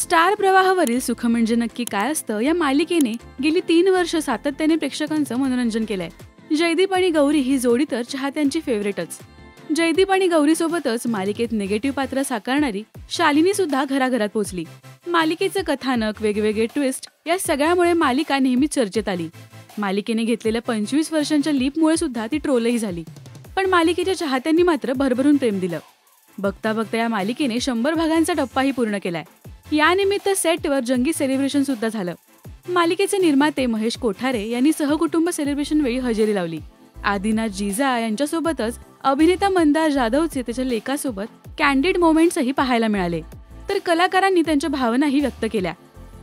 Star प्रवाहावरील सुख म्हणजे नक्की काय असतं या मालिकेने गेली 3 वर्ष सातत्याने प्रेक्षकांचं मनोरंजन केलंय. जयदीप आणि गौरी ही जोडी तर चाहत्यांची फेवरेटच. जयदीप आणि गौरी सोबतच मालिकेत निगेटिव्ह पात्र साकारणारी शालिनी सुद्धा घराघरात पोहोचली. मालिकेचं कथानक, वेगवेगळे ट्विस्ट या सगळ्यामुळे मालिका नेहमी चर्चेत आली. मालिकेने घेतलेल्या 25 वर्षांच्या लीपमुळे सुद्धा ती ट्रोलही झाली. पण मालिकेच्या चाहत्यांनी मात्र भरभरून प्रेम दिलं. बघता बघता या मालिकेने 100 भागांचा टप्पाही पूर्ण केलाय. यानिमित्त सेटवर जंगी सेलिब्रेशन सुद्धा झालं. मालिकेचे निर्माते महेश कोठारे यांनी सहकुटुंब सेलिब्रेशन वेळी हजेरी लावली. आदिनाथ जिजा यांच्यासोबतच अभिनेता मंदार जाधवचे त्याच्या लेकासोबत कॅन्डिड मोमेंट्सही पाहायला मिळाले. तर कलाकारांनी त्यांच्या भावनाही व्यक्त केल्या.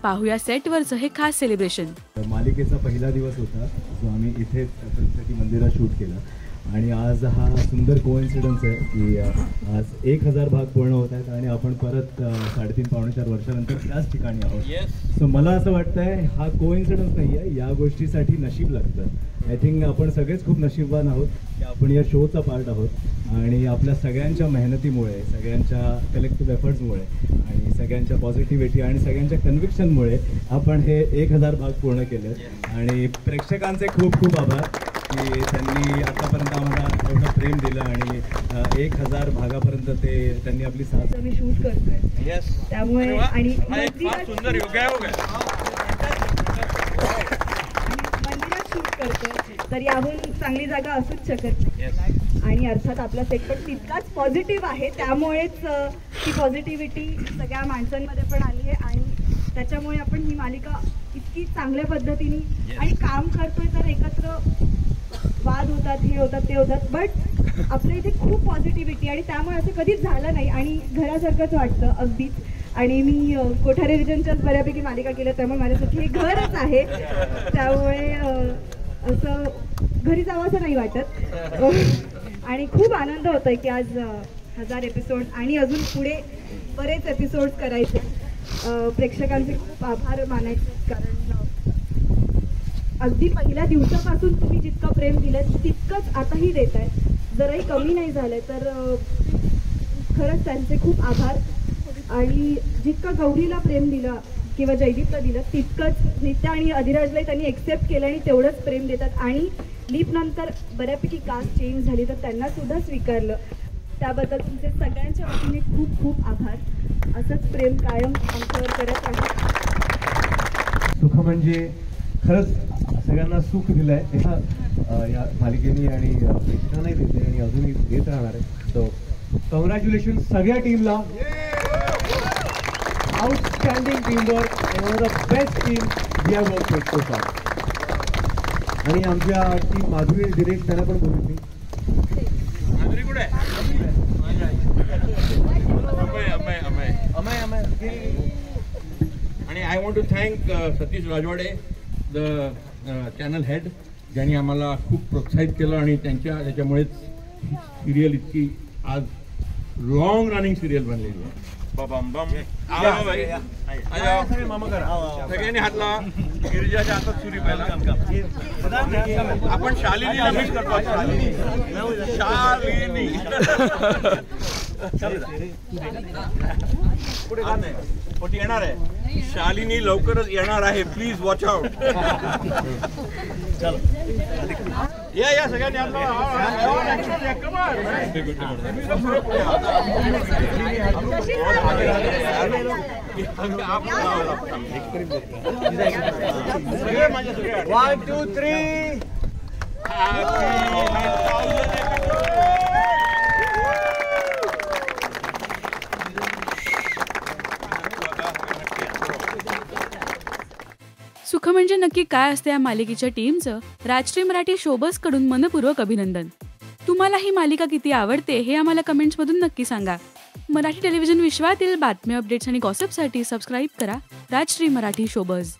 पाहूया सेटवरचं हे खास सेलिब्रेशन. मालिकेचा पहिला दिवस होता जो आम्ही इथे सरस्वती मंदिरात शूट केला आणि आज हा सुंदर कोइन्सिडन्स आहे की आज 1000 भाग पूर्ण होत आहेत आणि आपण परत 3.5-4 वर्षानंतर त्याच ठिकाणी आहोत. सो मला असं वाटतंय हा कोइन्सिडन्स नाही आहे, या गोष्टीसाठी नशीब लागतं. आय थिंक आपण सगळेच खूप नशीबवान आहोत की आपण या शोचा पार्ट आहोत आणि आपल्या सगळ्यांच्या मेहनतीमुळे, सगळ्यांच्या कलेक्टिव्ह एफर्ट्समुळे आणि सगळ्यांच्या पॉझिटिव्हिटी आणि सगळ्यांच्या कन्व्हिक्शनमुळे आपण हे 1000 भाग पूर्ण केले. आणि प्रेक्षकांचे खूप खूप आभार की त्यांनी आतापर्यंत आम्हाला एवढं प्रेम दिलं आणि 1000 भागापर्यंत त्यांनी आपली साथ. मी शूट करतोय त्यामुळे आणि मंदिरात शूट करतोय तर याहून चांगली जागा असूच शकत नाही. आणि अर्थात आपला सेट पण तितकाच पॉझिटिव्ह आहे, त्यामुळेच ती पॉझिटिव्हिटी सगळ्या माणसांमध्ये पण आली आहे आणि त्याच्यामुळे आपण ही मालिका इतकी चांगल्या पद्धतीने आणि काम करतोय. तर एकत्र वाद होतात, हे होतात, ते होतात, बट आपल्या इथे खूप पॉझिटिव्हिटी आणि त्यामुळे असं कधीच झालं नाही आणि घरासारखंच वाटतं अगदीच. आणि मी कोठारे रिजनच्याच बऱ्यापैकी मालिका केल्या त्यामुळे माझ्यासाठी हे घरच आहे. त्यामुळे असं घरी जावं असं नाही वाटत आणि खूप आनंद होतोय की आज 1000 एपिसोड आणि अजून पुढे बरेच एपिसोड करायचे. प्रेक्षकांचे खूप आभार मानायचे कारण अगदी पहिल्या दिवसापासून तुम्ही जितकं प्रेम दिलं तितकंच आताही देत आहे. जरही कमी नाही झालंय तर खरंच त्यांचे खूप आभार. आणि जितकं गौरीला प्रेम दिलं किंवा जयदीपला दिलं तितकंच नित्या आणि अधिराजलाही त्यांनी एक्सेप्ट केलं आणि तेवढंच प्रेम देतात. आणि लीप नंतर बऱ्यापैकी कास्ट चेंज झाली तर त्यांना सुद्धा स्वीकारलं. त्याबद्दल तुमचे सगळ्यांच्या वतीने खूप खूप आभार. असंच प्रेम कायम आमच्यावर करत राहा. सुख म्हणजे खरंच सगळ्यांना सुख दिलंय या मालिकेने आणि प्रेक्षकांनाही देते आणि अजूनही देत राहणार आहे. सो कॉंग्रॅच्युलेशन सगळ्या टीमला. Outstanding teamwork, one of the best team we have worked with so far. आणि आमच्या टीम माधुरी दिनेश त्यांना पण बोलू. माधुरी कुठे आणि I want to thank Satish Rajwade the channel head ज्यांनी आम्हाला खूप प्रोत्साहित केलं आणि त्याच्यामुळेच सिरियल इतकी आज लॉंग रनिंग सिरियल बनलेली आहे. सगळ्यांनी हातला गिरिजाच्या हातात सुरी पहिला. आपण शालिनीला मिस करतो. शालिनी पुढे येणार आहे. शालिनी लवकरच येणार आहे. Please watch out. या सगळ्यांनी One, two, three. सुख म्हणजे नक्की काय असते या मालिकेच्या टीमचं राजश्री मराठी शोबस कडून मनपूर्वक अभिनंदन. तुम्हाला ही मालिका किती आवडते हे आम्हाला कमेंट्समधून नक्की सांगा. मराठी टेलिव्हिजन विश्वातील बातम्या, अपडेट्स आणि गॉसिपसाठी सबस्क्राईब करा राजश्री मराठी शोबस.